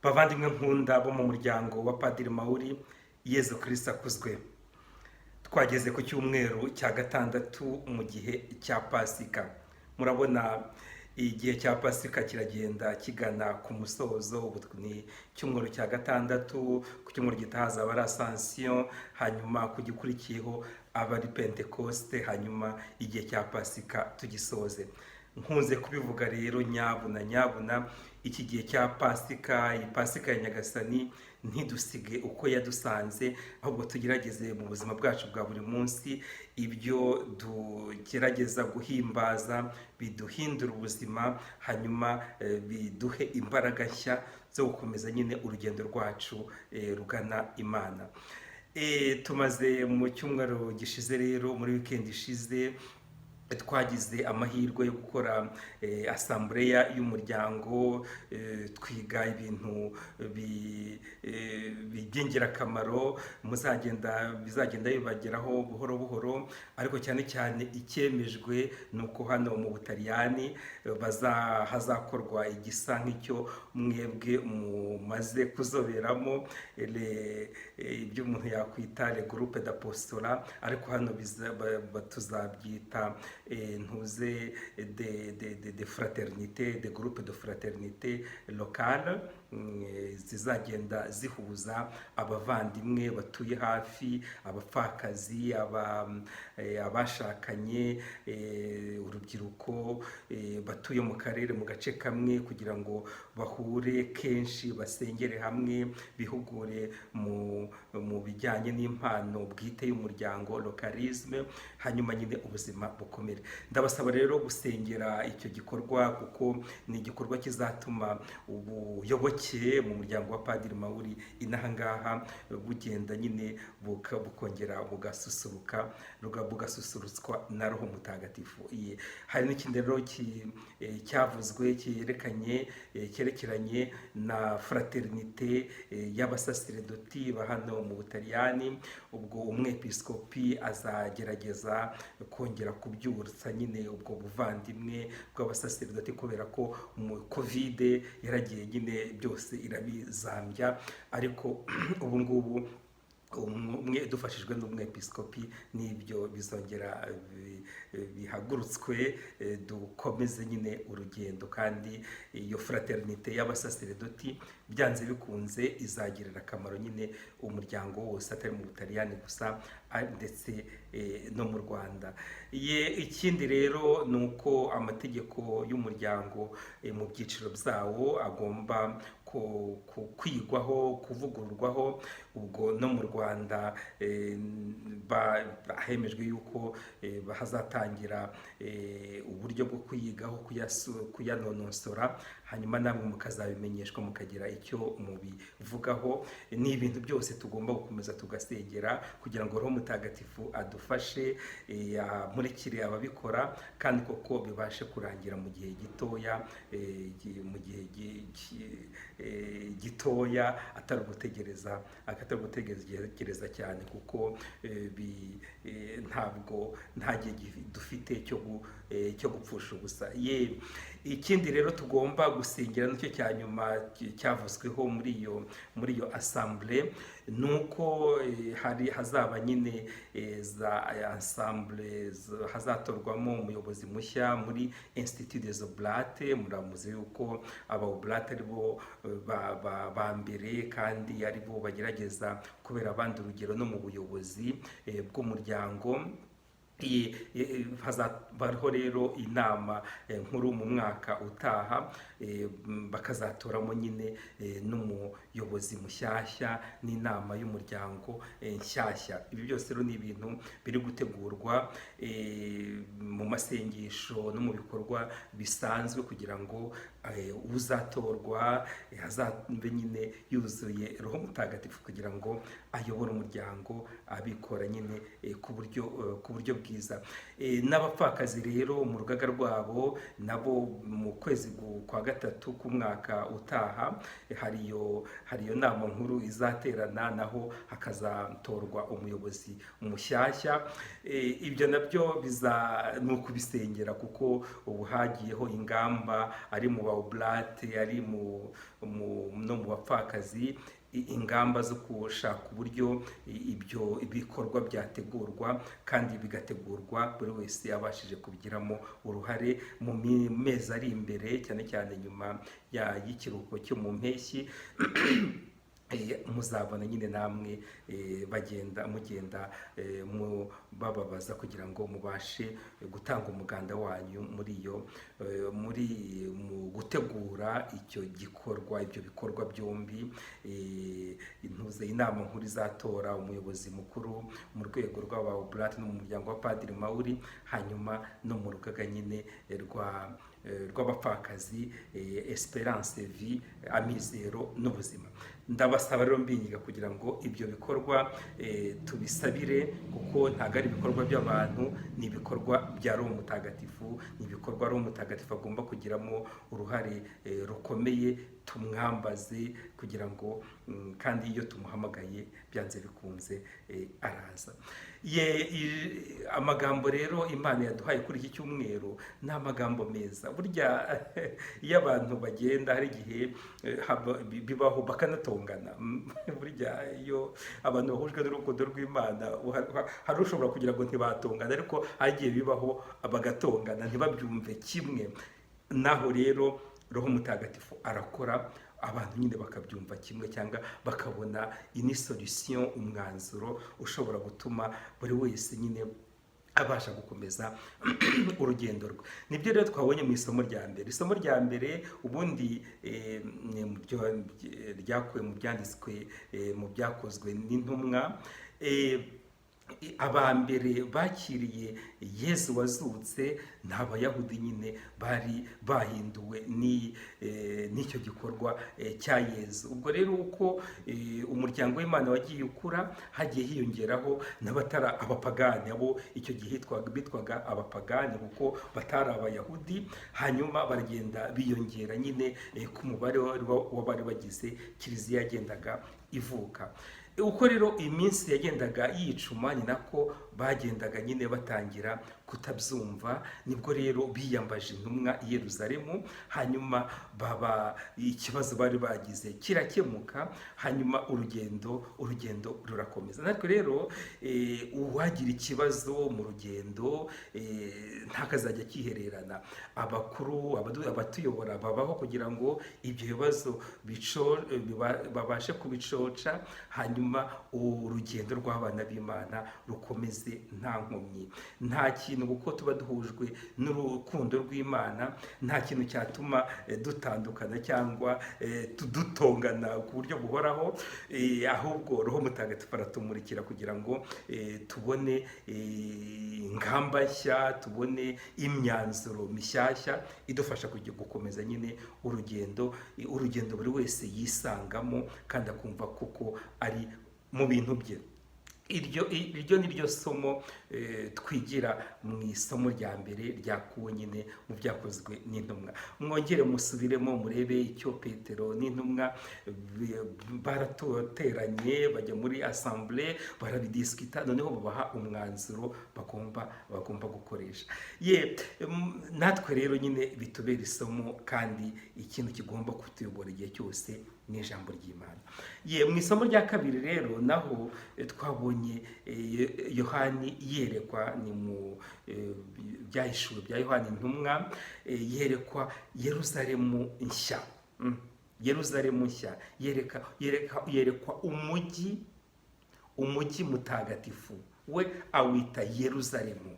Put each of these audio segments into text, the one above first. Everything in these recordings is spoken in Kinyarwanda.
Bavandimwe nkunda bo mu muryango wa Padiri Mauri, Yezu Kristo akuzwe. Twageze ku cyumweru cya gatandatu mu gihe cya Pasika. Murabona igihe cya Pasika kiragenda kigana ku musozo. Ubu ni cyumweru cya gatandatu, ku cyumweru gitaha hazaba ari Ascension, hanyuma ku gikurikiyeho aba ari Pentecoste, hanyuma igihe cya Pasika tugisoze. Nkunze kubivuga rero nyabuna iki gihe cya Pasika, iyi Pasika ya Nyagasani ntidusige uko yadusanze, ahubwo tugerageze mu buzima bwacu bwa buri munsi ibyo tugerageza guhimbaza biduhindura ubuzima, hanyuma biduhe imbaraga nshya zo gukomeza nyine urugendo rwacu rugana Imana. Tumaze mu cyumweru gishize rero, muri weekend ishize twagize amahirwe yo gukora asambleya y'umuryango, twiga ibintu by'ingirakamaro bizagenda bibageraho buhoro buhoro, ariko cyane cyane icyemejwe ni uko hano mu Butaliyani hazakorwa igisa nk'icyo mwebwe mumaze kuzoberamo, ibyo umuntu yakwita le groupe d'apostolat, ariko hano tuzabyita ntuze de fraternité, de groupe de fraternité locale, zizagenda zihuza abavandimwe batuye hafi, abapfakazi, abashakanye, urubyiruko batuye mu karere mu gace kamwe, kugira ngo bahure kenshi, basengere hamwe, bihugure mu bijyanye n'impano bwite y'umuryango, localisme, hanyuma nyine ubuzima bukomere. Ndabasaba rero gusengera icyo gikorwa, kuko ni igikorwa kizatuma ubuyoboke mu muryango wa Padiri Mauri inahangaha bugenda nyine bukongera bugasusuruka, bugasusurutswa na Roho Mutagatifu. Hari n'ikindi rero cyavuzwe cyerekeranye na fraternité y'abasaserdoti ba hano mu Butaliyani. Ubwo umwepiskopi azagerageza kongera kubyutsa nyine ubwo buvandimwe bw'abasaserdoti, kubera ko Covid yaragiye nyine byose irabizambya, ariko ubu ngubu dufashijwe n'umwepiskopi n'ibyo bizongera bihagurutswe, dukomeze nyine urugendo. Kandi iyo fraternité y'abasaserdoti byanze bikunze izagirira akamaro nyine umuryango wose, atari mu Butaliyani gusa, ndetse no mu Rwanda. Ikindi rero ni uko amategeko y'umuryango mu byiciro byawo agomba kwigwaho, kuvugururwaho. Ubwo no mu Rwanda hemejwe yuko hazatangira uburyo bwo kuyigaho, kuyanonosora, hanyuma namwe mukazabimenyeshwa, mukagira icyo mubivugaho. Ni ibintu byose tugomba gukomeza tugasengera, kugira ngo Roho Mutagatifu adufashe, amurikire ababikora, kandi koko bibashe kurangira mu gihe gitoya, atari ugutegereza cyane, kuko nta gihe dufite cyo gupfusha ubusa. Ikindi rero tugomba gusengera, nicyo cya nyuma cyavuzweho muri iyo assemblée, nuko hazaba nyine za ensemble, hazatorwamo umuyobozi mushya muri Institut des Oblates. Muramuze yuko aba Oblates ari bo ba mbere, kandi ari bo bagerageza kubera abandi urugero no mu buyobozi bw'umuryango. Hazabaho rero inama nkuru mu mwaka utaha, bakazatoramo nyine n'umuyobozi mushyashya n'inama y'umuryango nshyashya. Ibi byose rero ni ibintu biri gutegurwa mu masengesho no mu bikorwa bisanzwe, kugira ngo uzatorwa azabe nyine yuzuye Roho Mutagatifu, kugira ngo ayobore umuryango abikora nyine ku buryo bwiza. bwiza. N'abapfakazi rero mu rugaga rwabo nabo mu kwezi kwa gatatu k'umwaka utaha hariyo nama nkuru izaterana, naho hakazatorwa umuyobozi mushyashya. Ibyo nabyo ni ukubisengera, kuko ubu hagiyeho ingamba ari mu ba oblate, ari no mu bapfakazi, ingamba zo gushaka uburyo ibyo ibikorwa byategurwa kandi bigategurwa buri wese yabashije kubigiramo uruhare mu mezi ari imbere, cyane cyane nyuma y'ikiruhuko cyo mu mpeshyi. Muzabona nyine namwe mugenda bababaza kugira ngo mubashe gutanga umuganda wanyu mu gutegura icyo gikorwa, ibyo bikorwa byombi. Inama nkuru izatora umuyobozi mukuru mu rwego rw'aba oblate no mu muryango wa Padiri Mauri, hanyuma no mu rugaga nyine rw'abapfakazi Esperance Vie, Amizero n'Ubuzima. Ndabasaba rero mbinyiga kugira ngo ibyo bikorwa tubisabire, kuko ntabwo ari ibikorwa by'abantu, ni ibikorwa bya Roho Mutagatifu, ni ibikorwa Roho Mutagatifu agomba kugiramo uruhare rukomeye. Tumwambaze kugira ngo kandi iyo tumuhamagaye byanze bikunze araza. Amagambo rero Imana yaduhaye kuri iki cyumweru ni amagambo meza. Burya iyo abantu bagenda hari igihe bibaho bakanatongana. Burya iyo abantu bahujwe n'urukundo rw'Imana hari ushobora kugira ngo ntibatongana, ariko hagiye bibaho bagatongana ntibabyumve kimwe. Naho rero Roho Mutagatifu arakora, abantu nyine bakabyumva kimwe, cyangwa bakabona ini solution, umwanzuro ushobora gutuma buri wese nyine abasha gukomeza urugendo rwe. Nibyo rero twabonye mu isomo rya mbere. Isomo rya mbere ubundi ryakuwe mu byanditswe mu byakozwe n'intumwa. Abambere bakiriye Yesu wazutse ni Abayahudi nyine bari bahinduwe n'icyo gikorwa cya Yesu. Ubwo rero uko umuryango w'Imana wagiye ukura, hagiye hiyongeraho n'abatari abapagani, abo icyo gihe bitwaga abapagani kuko batari Abayahudi. Hanyuma baragenda biyongera nyine ku mubare w'abari bagize Kiliziya yagendaga ivuka. Uko rero iminsi yagendaga yicuma, ni nako bagendaga nyine batangira kutabyumva. Nibwo rero biyambaje intumwa i Yerusalemu, hanyuma ikibazo bari bagize kirakemuka, hanyuma urugendo rurakomeza. Natwe rero uwagira ikibazo mu rugendo ntakazajya kihererana. Abakuru, abatuyobora babaho kugira ngo ibyo bibazo babashe kubicoca, hanyuma urugendo rw'abana b'Imana rukomeze nta nkomyi. Nta kintu, kuko tuba duhujwe n'urukundo rw'Imana, nta kintu cyatuma dutandukana cyangwa dutongana ku buryo buhoraho. Ahubwo Roho Mutagatifu aratumurikira kugira ngo tubone ingamba nshya, tubone imyanzuro mishyashya idufasha kujya gukomeza nyine urugendo buri wese yisangamo kandi akumva kuko ari mu bintu bye. Iryo ni ryo somo twigira mu isomo rya mbere ryakuwe nyine mu byakozwe n'intumwa. Mwongere musubiremo murebe icyo Petero n'intumwa baratoteranye, bajya muri assemblée, barabidiskita, noneho babaha umwanzuro bagomba gukoresha. Natwe rero nyine bitubera isomo, kandi ikintu kigomba kutuyobora igihe cyose ni ijambo ry'Imana. Mu isomo rya kabiri rero naho twabonye Yohani yerekwa, ni mu byahishuwe bya Yohani intumwa, yerekwa Yerusalemu nshya. Yerusalemu nshya, yerekwa umujyi mutagatifu, we awita Yerusalemu,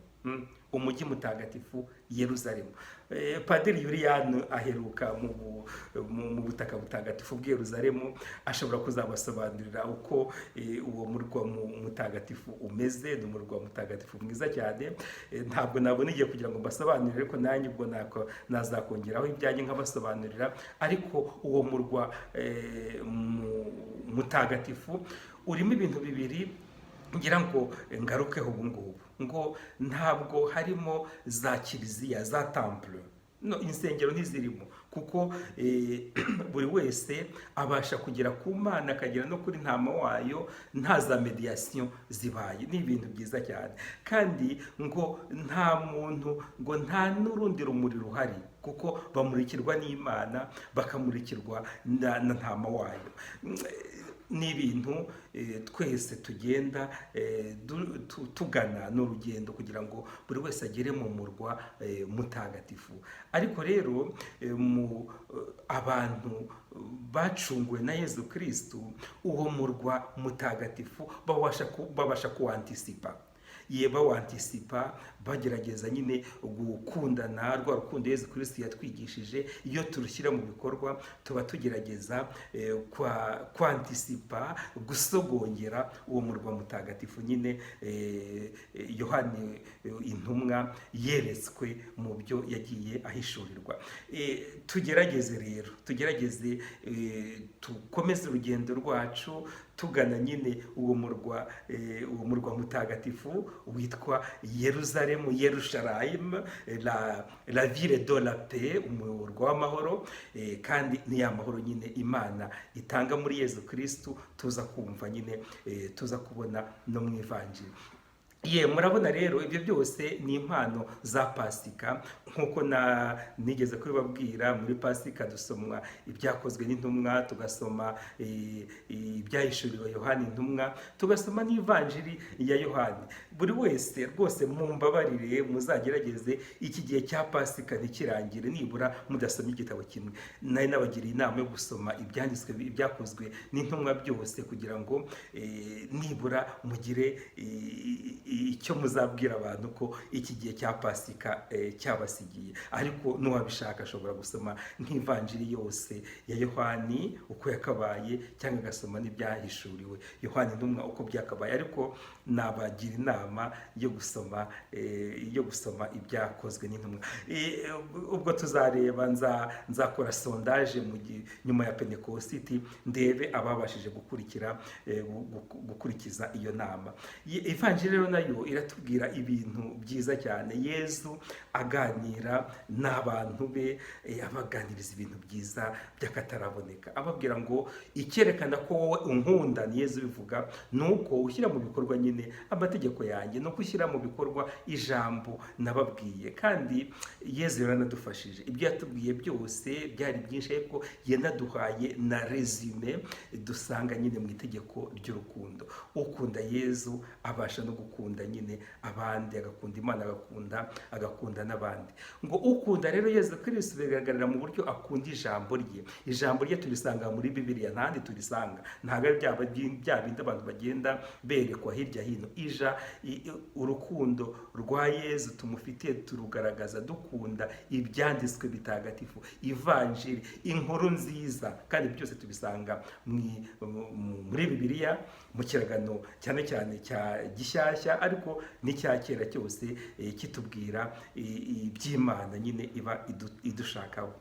umujyi mutagatifu Yerusalemu. Padiri Yuriyani aheruka mu butaka butagatifu bwa Yerusalemu, ashobora kuzabasobanurira uko uwo murwa mutagatifu umeze. Ni umurwa mutagatifu mwiza cyane. Ntabwo nabona igihe kugira ngo mbasobanurire, ariko nanjye ubwo nazakongeraho ibyanjye nkabasobanurira. Ariko uwo murwa mutagatifu urimo ibintu bibiri ngira ngo ngarukeho ubu ngubu. ngo ntabwo harimo za kiliziya za temple, no, insengero ntizirimo, kuko buri wese abasha kugera ku Mana akagera no kuri ntama wayo nta za mediation zibaye. Ni ibintu byiza cyane, kandi ngo nta muntu, ngo nta n'urundi rumuri ruhari, kuko bamurikirwa n'Imana, bakamurikirwa na ntama wayo. Ni ibintu twese tugenda tugana n'urugendo kugira ngo buri wese agere mu murwa mutagatifu. Ariko rero abantu bacunguwe na Yezu Kristu, uwo murwa mutagatifu babasha kuwantisipa, bawantisipa, bagerageza nyine gukundana, rwa rukundo Yezu Kristu yatwigishije. Iyo turushyira mu bikorwa tuba tugerageza kwantisipa, gusogongera uwo murwa mutagatifu nyine Yohani intumwa yeretswe mu byo yagiye ahishurirwa. Tugerageze rero, tugerageze tukomeze urugendo rwacu tugana nyine uwo murwa mutagatifu witwa Yerusalemu, Yerushalayim, la ville de la paix, umurwa w'amahoro. Kandi ni ya mahoro nyine Imana itanga muri Yezu Kristu tuza kumva nyine, tuza kubona no mu Ivanjili. Murabona rero ibyo byose ni impano za Pasika, nk'uko nigeze kubibabwira. Muri Pasika dusomwa ibyakozwe n'intumwa, tugasoma ibyahishuriwe Yohani intumwa, tugasoma n'Ivanjili ya Yohani. Buri wese rwose mumbabarire, muzagerageze iki gihe cya Pasika ntikirangire nibura mudasomye igitabo kimwe. Nari nabagiriye inama yo gusoma ibyanditswe, ibyakozwe n'intumwa byose, kugira ngo nibura mugire icyo muzabwira abantu ko iki gihe cya Pasika cyabasigiye. Ariko n'uwabishaka ashobora gusoma nk'Ivanjili yose ya Yohani uko yakabaye, cyangwa agasoma n'ibyahishuriwe Yohani intumwa uko byakabaye. Ariko nabagira inama yo gusoma ibyakozwe n'intumwa. Ubwo tuzareba, nzakora sondage nyuma ya Pentekositi, ndebe ababashije gukurikiza iyo nama. Ivanjili rero nayo iratubwira ibintu byiza cyane. Yezu aganira n'abantu be, abaganiriza ibintu byiza by'akataraboneka, ababwira ngo icyerekana ko wowe unkunda, ni Yezu bivuga, nuko ushyira mu bikorwa nyine amategeko yanjye, no gushyira mu bikorwa ijambo nababwiye. Kandi Yezu yaranadufashije, ibyo yatubwiye byose byari byinshi, ariko yanaduhaye na resume dusanga nyine mu itegeko ry'urukundo. Ukunda Yezu abasha no gukunda nyine abandi, agakunda Imana, agakunda n'abandi. Ngo ukunda rero Yezu Kristo bigaragarira mu buryo akunda ijambo rye. Ijambo rye turisanga muri Bibiliya, ntahandi turisanga. Ntabwo ari bya bindi abantu bagenda berekwa hirya hino. Urukundo rwa Yezu tumufitiye turugaragaza dukunda ibyanditswe bitagatifu, Ivanjili, inkuru nziza. Kandi byose tubisanga muri Bibiliya, mu kiragano cyane cyane cya gishyashya, ariko n'icya kera cyose kitubwira iby'Imana nyine iba idushakaho.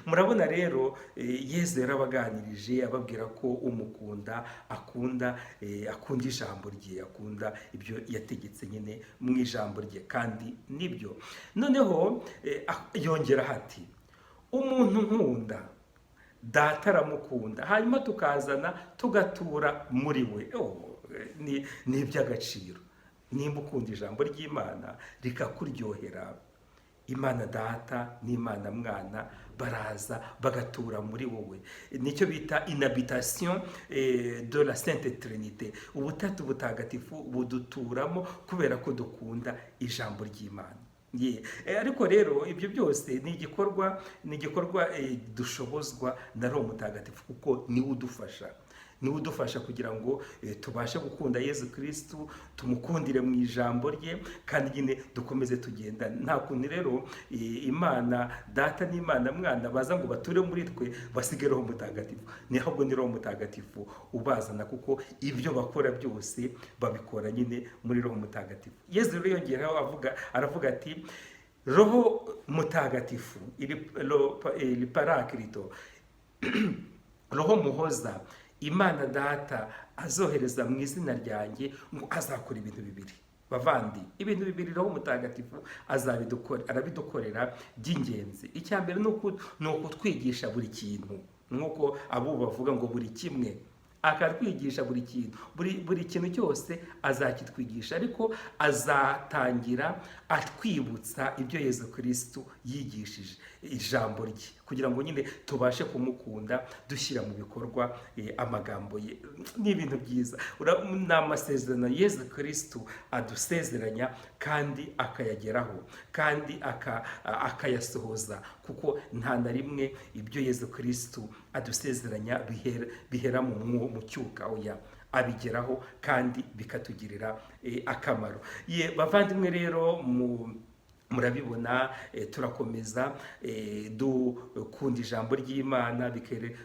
Murabona rero Yezu yarabaganirije ababwira ko umukunda akunda ijambo rye, akunda ibyo yategetse nyine mu ijambo rye. kandi nibyo. Noneho yongera ati, umuntu nkunda Data aramukunda, hanyuma tukazana tugatura muri we. Ni iby'agaciro. Nimba ukunda ijambo ry'Imana rikakuryohera, Imana Data n'Imana Mwana baraza bagatura muri wowe. Nicyo bita inhabitation de la Sainte Trinité. Ubutatu butagatifu buduturamo kubera ko dukunda ijambo ry'Imana. Ariko rero ibyo byose ni igikorwa dushobozwa na Roho Mutagatifu, kuko niwe udufasha kugira ngo tubashe gukunda Yezu Kristu, tumukundire mu ijambo rye, kandi nyine dukomeze tugenda. Nta kuntu rero Imana Data n'Imana Mwana baza ngo bature muri twe basige Roho Mutagatifu. Ahubwo ni Roho Mutagatifu ubazana, kuko ibyo bakora byose babikora nyine muri Roho Mutagatifu. Yezu rero yongeraho aravuga ati, Roho Mutagatifu, il Paraklito, Roho Muhoza Imana Data azohereza mu izina ryanjye, ngo azakora ibintu bibiri. bavandi, ibintu bibiri roho mutagatifu arabidukorera by'ingenzi. Icya mbere ni ukutwigisha buri kintu, nk'uko abo bavuga ngo buri kimwe, akatwigisha buri kintu, buri kintu cyose azakitwigisha, ariko azatangira atwibutsa ibyo Yezu Kristo yigishije, ijambo rye, kugira ngo nyine tubashe kumukunda dushyira mu bikorwa amagambo ye. Ni ibintu byiza, ni amasezerano Yezu Kristo adusezeranya kandi akayageraho kandi akayasohoza, kuko nta na rimwe ibyo Yezu Kristo adusezeranya bihera mu cyuka, oya, abigeraho kandi bikatugirira akamaro. Bavandimwe rero, murabibona, turakomeza dukunda ijambo ry'Imana,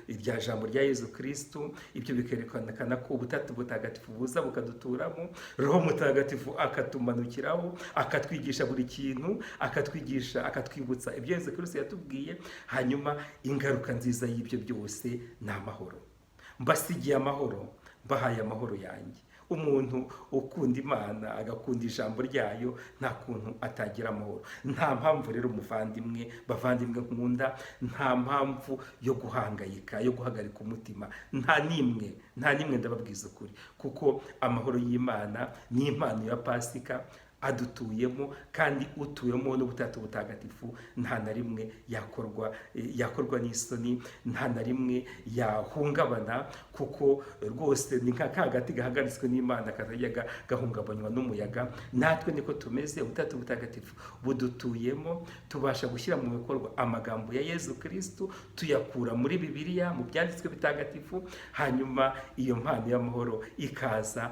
irya jambo rya Yezu Kristo, ibyo bikerekana ko ubutatu butagatifu buza bukaduturamo, roho mutagatifu akatumanukiraho, akatwigisha buri kintu, akatwibutsa ibyo Yezu Kristo yatubwiye. Hanyuma ingaruka nziza y'ibyo byose ni amahoro. Mbasigiye amahoro, mbahaye amahoro yanjye. Umuntu ukunda Imana agakunda ijambo ryayo, nta kuntu atagira amahoro. Nta mpamvu rero bavandimwe nkunda, nta mpamvu yo guhangayika, yo guhagarika umutima, nta nimwe ndababwiza ukuri, kuko amahoro y'Imana ni impano ya Pasika adutuyemo, kandi utuyemo n'ubutatu butagatifu nta na rimwe yakorwa n'isoni, nta na rimwe yahungabana, kuko rwose ni nka kagati gahagaritswe n'Imana katajya gahungabanywa n'umuyaga. Natwe niko tumeze, ubutatu butagatifu budutuyemo, tubasha gushyira mu bikorwa amagambo ya Yezu Kristo, tuyakura muri Bibiliya, mu byanditswe bitagatifu, hanyuma iyo mpano y'amahoro ikaza,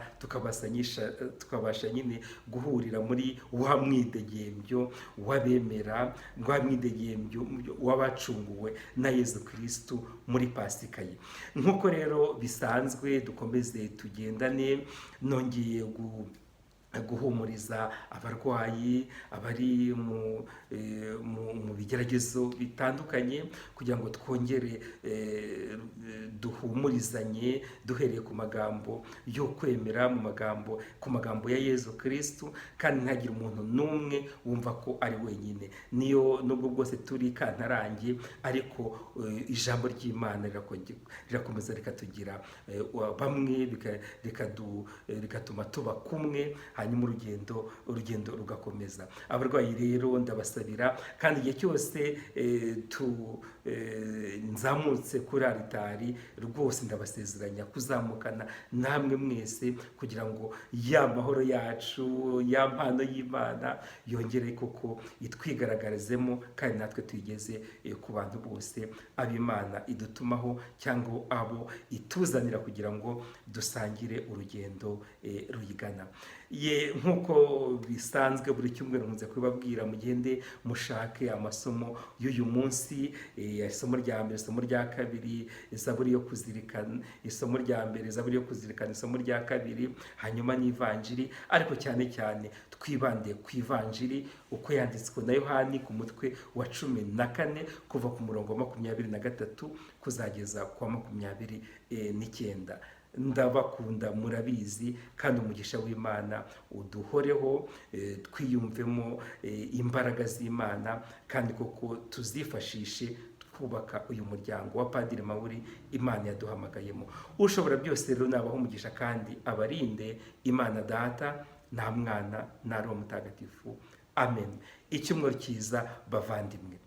tukabasha nyine guhurira muri wa mwidegembyo w'abemera, wa mwidegembyo w'abacunguwe na Yezu Kristo muri Pasika ye. Nk'uko rero bisanzwe, dukomeze tugendane, nongeye guhumuriza abarwayi, abari mu bigeragezo bitandukanye, kugira ngo twongere duhumurizanye duhereye ku magambo yo kwemera, ku magambo ya Yezu Kristo, kandi ntihagire umuntu n'umwe wumva ko ari wenyine. Nubwo bwose turi kantarange, ariko ijambo ry'Imana rirakomeza rikatugira bamwe, rikatuma tuba kumwe, hanyuma urugendo rugakomeza. Abarwayi rero ndabasabira, kandi igihe cyose nzamutse kuri aritari, rwose ndabasezeranya kuzamukana namwe mwese, kugira ngo ya mahoro yacu, ya mpano y'Imana yongere koko itwigaragarizemo, kandi natwe tuyigeze ku bantu bose ab'Imana idutumaho, cyangwa abo ituzanira, kugira ngo dusangire urugendo ruyigana. Nk'uko bisanzwe buri cyumweru nkunze kubabwira, mugende mushake amasomo y'uyu munsi, isomo rya mbere, isomo rya kabiri, zaburi yo kuzirikana, isomo rya mbere, zaburi yo kuzirikana, isomo rya kabiri, hanyuma n'ivanjiri, ariko cyane cyane twibande ku ivanjiri uko yanditswe na Yohani ku mutwe wa 14, kuva ku murongo wa 23 kuzageza ku wa 29. Ndabakunda, murabizi, kandi umugisha w'Imana uduhoreho, twiyumvemo imbaraga z'Imana, kandi koko tuzifashishe twubaka uyu muryango wa Padiri Mawuri Imana yaduhamagayemo. Ushobora byose rero nabaho umugisha, kandi abarinde Imana Data na Mwana na Roho Mutagatifu. Amen. Icyumweru cyiza bavandimwe.